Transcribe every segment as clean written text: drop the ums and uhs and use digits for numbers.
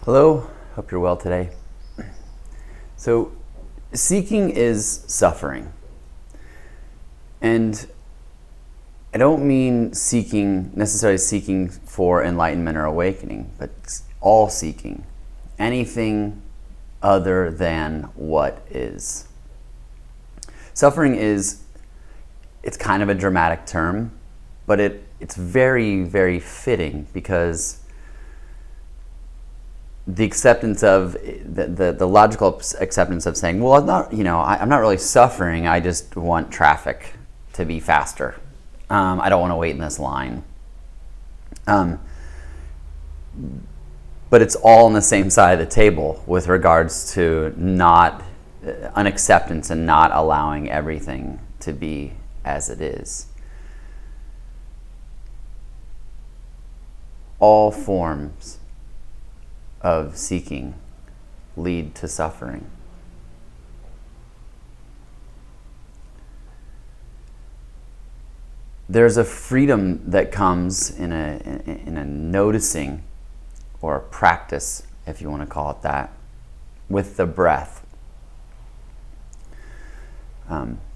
Hello, hope you're well today. So, seeking is suffering. And I don't mean necessarily seeking for enlightenment or awakening, but all seeking. Anything other than what is. Suffering it's kind of a dramatic term, but it's very, very fitting because the acceptance of the logical acceptance of saying, well, I'm not really suffering. I just want traffic to be faster. I don't want to wait in this line. But it's all on the same side of the table with regards to not unacceptance and not allowing everything to be as it is. All forms of seeking lead to suffering. There's a freedom that comes in a noticing, or a practice, if you want to call it that, with the breath.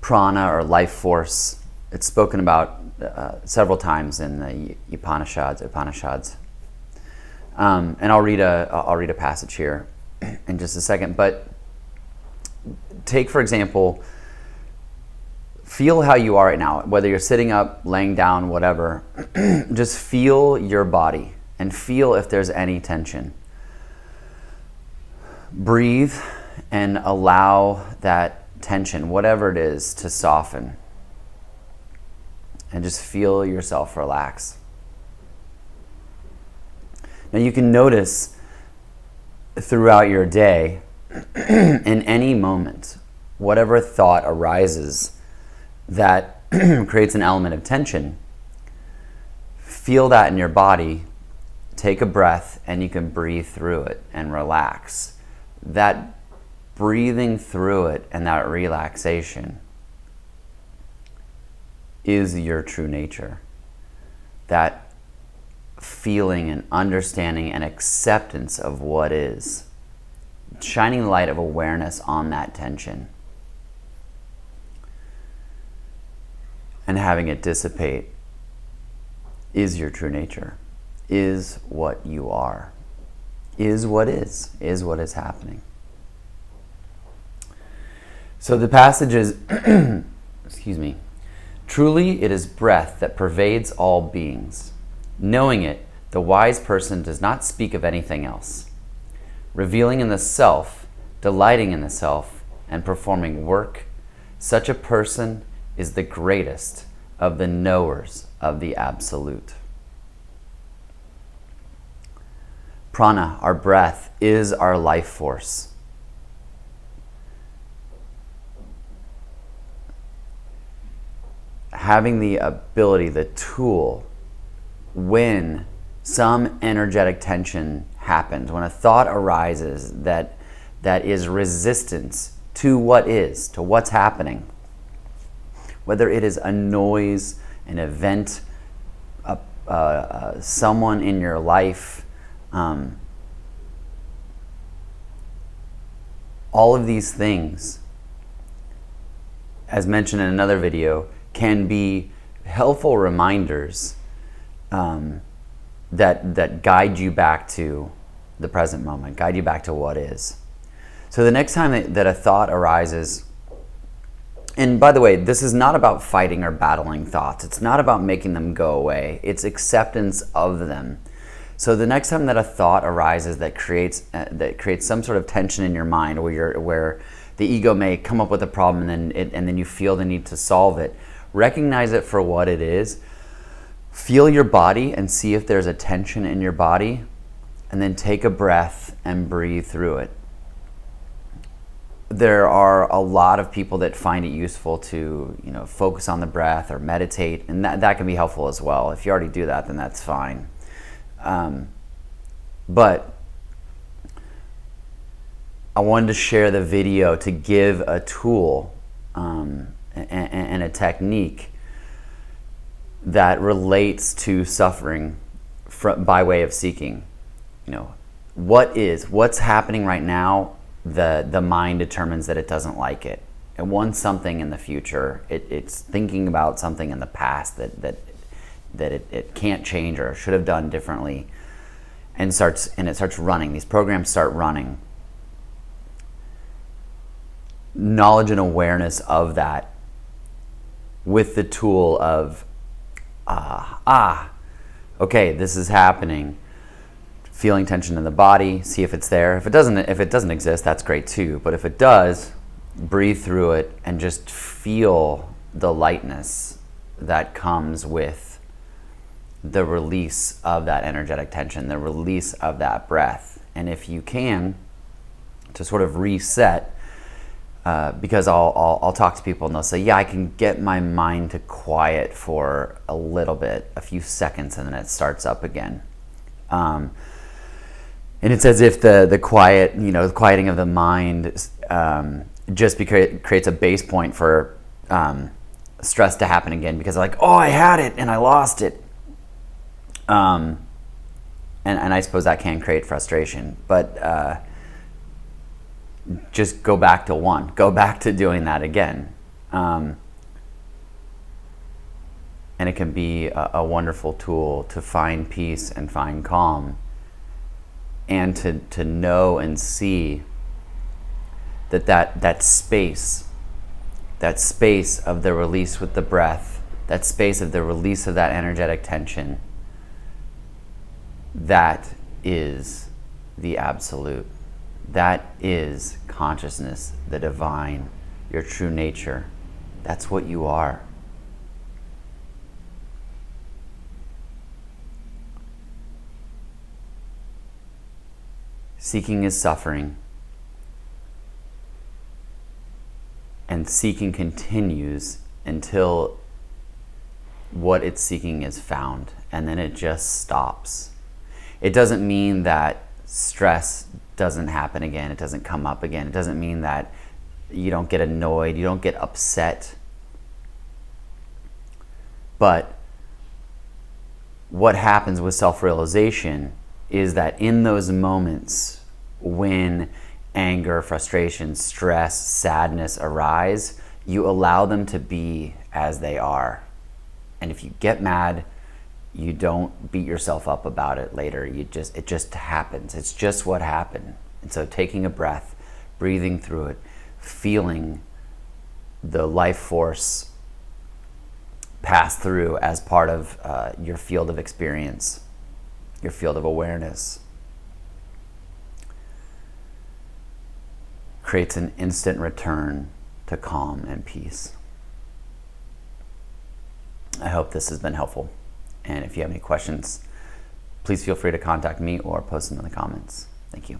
Prana, or life force, it's spoken about several times in the Upanishads. And I'll read a passage here in just a second. But take, for example, feel how you are right now, whether you're sitting up, laying down, whatever. Just feel your body and feel if there's any tension. Breathe and allow that tension, whatever it is, to soften. And just feel yourself relax. Now you can notice throughout your day, in any moment, whatever thought arises that creates an element of tension, feel that in your body, take a breath, and you can breathe through it and relax. That breathing through it and that relaxation is your true nature. That feeling and understanding and acceptance of what is, shining the light of awareness on that tension and having it dissipate is your true nature, is what you are, is what is happening. So the passage is, excuse me, truly it is breath that pervades all beings. Knowing it, the wise person does not speak of anything else. Reveling in the self, delighting in the self, and performing work, such a person is the greatest of the knowers of the Absolute. Prana, our breath, is our life force. Having the ability, the tool, when some energetic tension happens, when a thought arises that is resistance to what is, to what's happening, whether it is a noise, an event, someone in your life, all of these things, as mentioned in another video, can be helpful reminders that guide you back to the present moment, guide you back to what is. So the next time that a thought arises, and by the way, this is not about fighting or battling thoughts. It's not about making them go away. It's acceptance of them. So the next time that a thought arises that creates some sort of tension in your mind, where the ego may come up with a problem and then you feel the need to solve it, recognize it for what it is. Feel your body and see if there's a tension in your body, and then take a breath and breathe through it. There are a lot of people that find it useful to, focus on the breath or meditate, and that can be helpful as well. If you already do that, then that's fine. But I wanted to share the video to give a tool and a technique that relates to suffering by way of seeking. what's happening right now, the mind determines that it doesn't like it. It wants something in the future. It's thinking about something in the past that it can't change or should have done differently, and it starts running. These programs start running. Knowledge and awareness of that with the tool of okay, this is happening. Feeling tension in the body, see if it's there. If it doesn't exist, that's great too. But if it does, breathe through it and just feel the lightness that comes with the release of that energetic tension, the release of that breath. And if you can, to sort of reset, because I'll talk to people and they'll say, yeah, I can get my mind to quiet for a little bit, a few seconds, and then it starts up again. And it's as if the quiet, the quieting of the mind just creates a base point for stress to happen again, because like, oh, I had it and I lost it. And I suppose that can create frustration, but just go back to one. Go back to doing that again. And it can be a wonderful tool to find peace and find calm, and to know and see that space of the release with the breath, that space of the release of that energetic tension, that is the absolute. That is consciousness, the divine, your true nature. That's what you are. Seeking is suffering, and seeking continues until what it's seeking is found, and then it just stops. It doesn't mean that stress doesn't happen again, it doesn't come up again. It doesn't mean that you don't get annoyed, you don't get upset. But what happens with self-realization is that in those moments when anger, frustration, stress, sadness arise, you allow them to be as they are. And if you get mad, you don't beat yourself up about it later. It just happens. It's just what happened. And so taking a breath, breathing through it, feeling the life force pass through as part of your field of experience, your field of awareness, creates an instant return to calm and peace. I hope this has been helpful. And if you have any questions, please feel free to contact me or post them in the comments. Thank you.